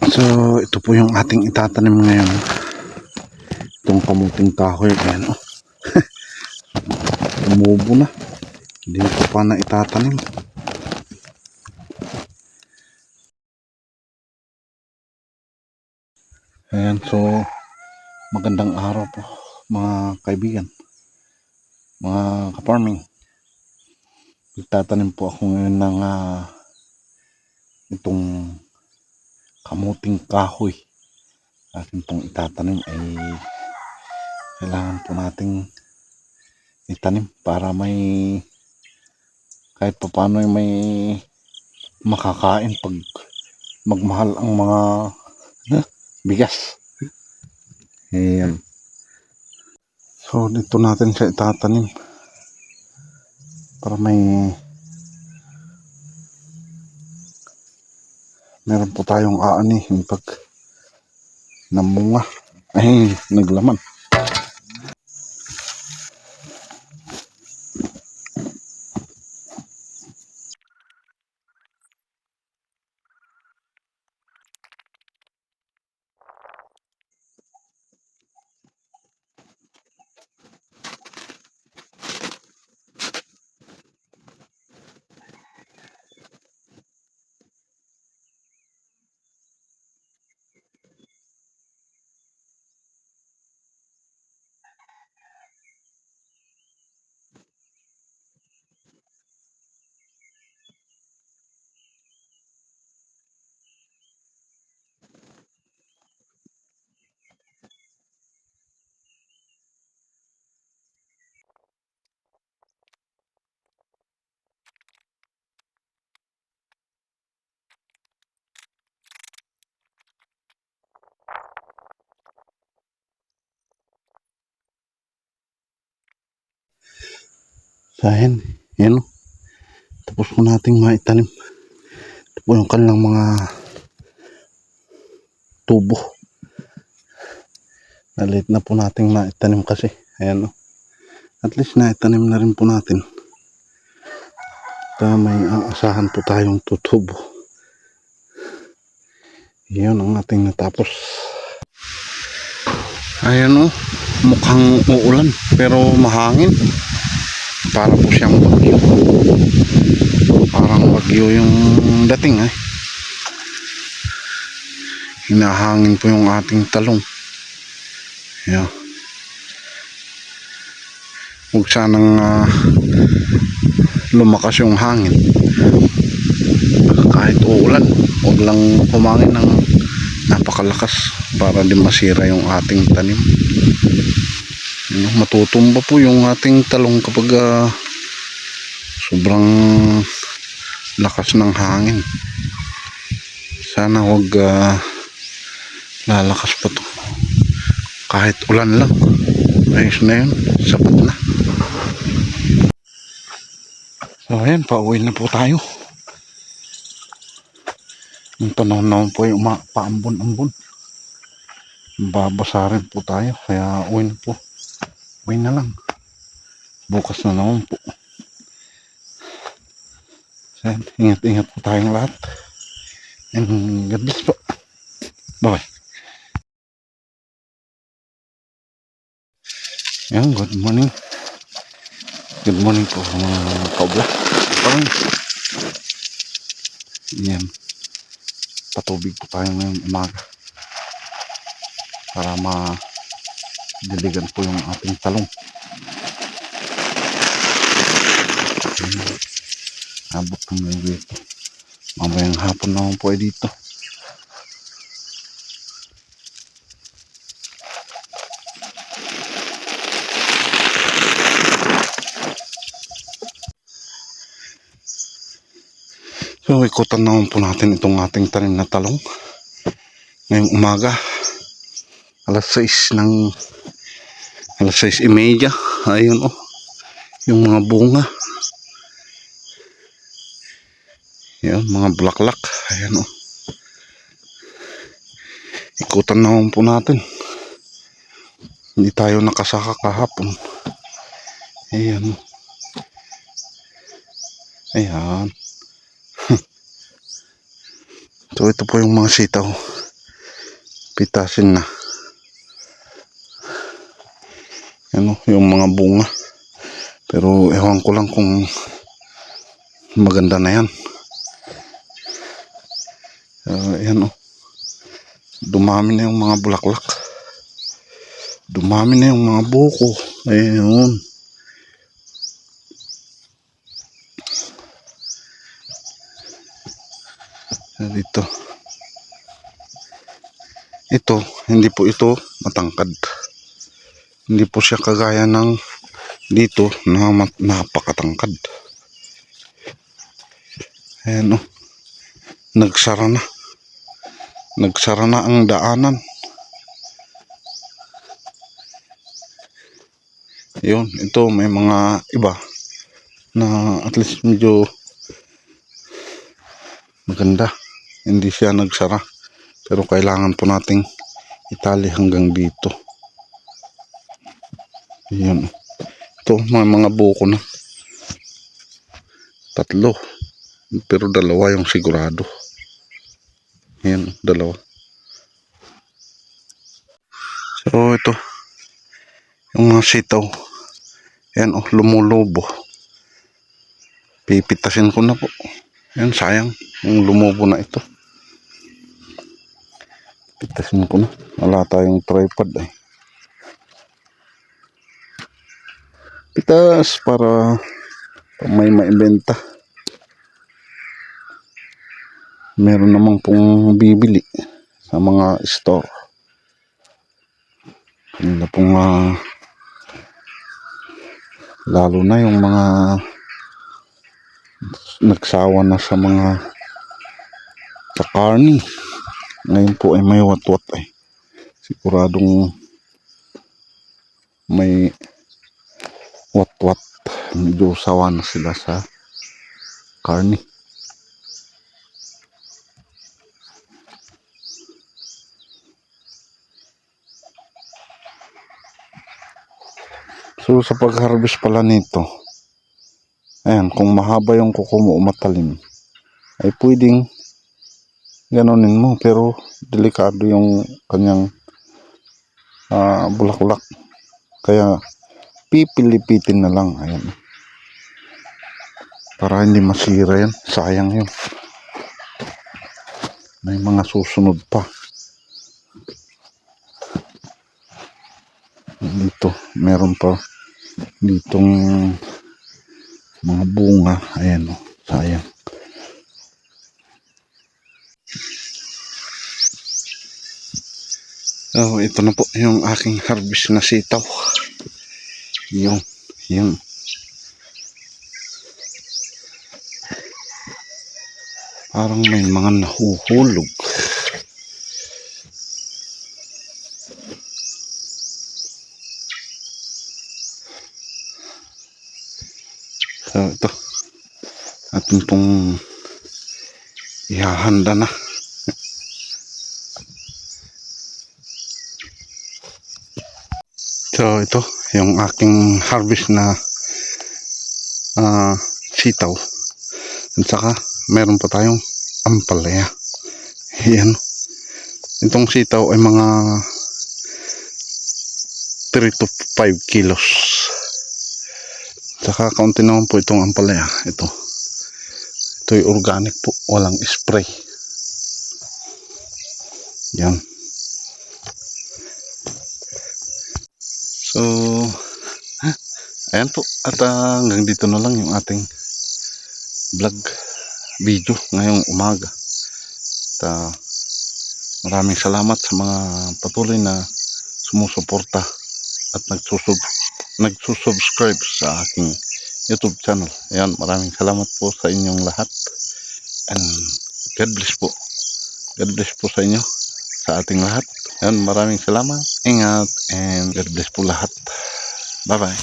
So, ito po yung ating itatanim ngayon. Itong kamuting kahoy. Ayan, oh. Tumubo na. Hindi ko pa na itatanim. Ayan, so magandang araw po mga kaibigan, mga ka-farming. Itatanim po ako ngayon ng itong kamuting kahoy. Atin pong itatanim ay kailangan po nating itanim para may kahit pa paano ay may makakain pag magmahal ang mga bigas. Ayan. So dito natin siya itatanim para meron po tayong aanihin pag namunga ay naglaman. So ayan, yan o. Tapos po nating maitanim. Ito po yung kanilang mga tubo. Nalit na po nating maitanim kasi. Ayan o. At least naitanim na rin po natin. At may aasahan po tayong tutubo. Yun ang ating natapos. Ayan o. Mukhang uulan pero mahangin. Para po siyang bagyo. Parang bagyo yung dating eh. Hinahangin po yung ating talong. Ayan. Huwag sanang lumakas yung hangin. Kahit uulan, huwag lang humangin ng napakalakas para di masira yung ating tanim. Matutumba po yung ating talong kapag sobrang lakas ng hangin. Sana huwag lalakas pa to. Kahit ulan lang, ayos na yun, sapat na. So ayan, pauwi na po tayo. Yung panahon naman po ay paambon-ambon. Babasa rin po tayo, kaya uwi na po. Uwi na lang. Bukas na naman po. So, ingat-ingat po tayong lahat. And God bless po. Bye-bye. Yan, good morning. Good morning po mga kaobla. Yan. Patubig po tayo ngayong umaga. Para madiligan po yung ating talong. Abot po ng dito. Mamayang hapon naman po ay dito. So ikutan naman po natin itong ating tanim na talong. Ngayong umaga. Alas 6:30. Ayun oh. Yung mga bunga. Yan, mga bulaklak. Ayan oh. Ikutan naman po natin. Hindi tayo nakasaka kahapon. Ayan oh. Ayan. So ito po yung mga sitaw. pitasin na. Ano, yung mga bunga. Pero ewan ko lang kung maganda na yan. Ayan o. Dumami na yung mga bulaklak. Dumami na yung mga buko. Ayun. Dito. Ito, hindi po ito matangkad. Hindi po siya kagaya ng dito na napakatangkad. Ayan o. Nagsara na. Nagsara na ang daanan. Yun, ito may mga iba na at least medyo maganda. Hindi siya nagsara. Pero kailangan po nating itali hanggang dito. Yun. Ito, may mga buko na. 3. Pero 2 yung sigurado. Yan, 2. So, ito. Yung mga sitaw. Yan, oh, lumulobo. Pipitasin ko na po. Yan, sayang. Yung lumubo na ito. Pitasin ko na. Wala tayong tripod eh. Pitas para may maibenta. Meron namang pong bibili sa mga store. Kanila pong lalo na yung mga nagsawa na sa mga sa karni. Ngayon po ay may watwat eh. Siguradong may watwat. Medyo sawa na sila sa karni. So sa pag-harvest pala nito, ayan, kung mahaba yung kuko mo matalim, ay pwedeng ganonin mo, pero delikado yung kanyang bulaklak. Kaya pipilipitin na lang, ayan. Para hindi masira yan, sayang yun. May mga susunod pa. Dito, meron pa ditong mga bunga, ayan o, sayang. So, ito na po yung aking harvest na sitaw. Yung. Parang may mga nahuhulog. So, ito. Atin pong ihahanda na. So, ito. Yung aking harvest na sitaw. At saka, meron pa tayong ampalaya. Yan. Itong sitaw ay mga 3 to 5 kilos. Saka kaunti naman po itong ampalaya. Ito'y organic po. Walang spray. Yan. So, ayan po. At hanggang dito na lang yung ating vlog video ngayong umaga. At maraming salamat sa mga patuloy na sumusuporta at nagsusubscribe sa aking YouTube channel. Ayan, maraming salamat po sa inyong lahat. And God bless po. God bless po sa inyo, sa ating lahat. Ayan, maraming salamat. Ingat and God bless po lahat. Bye bye.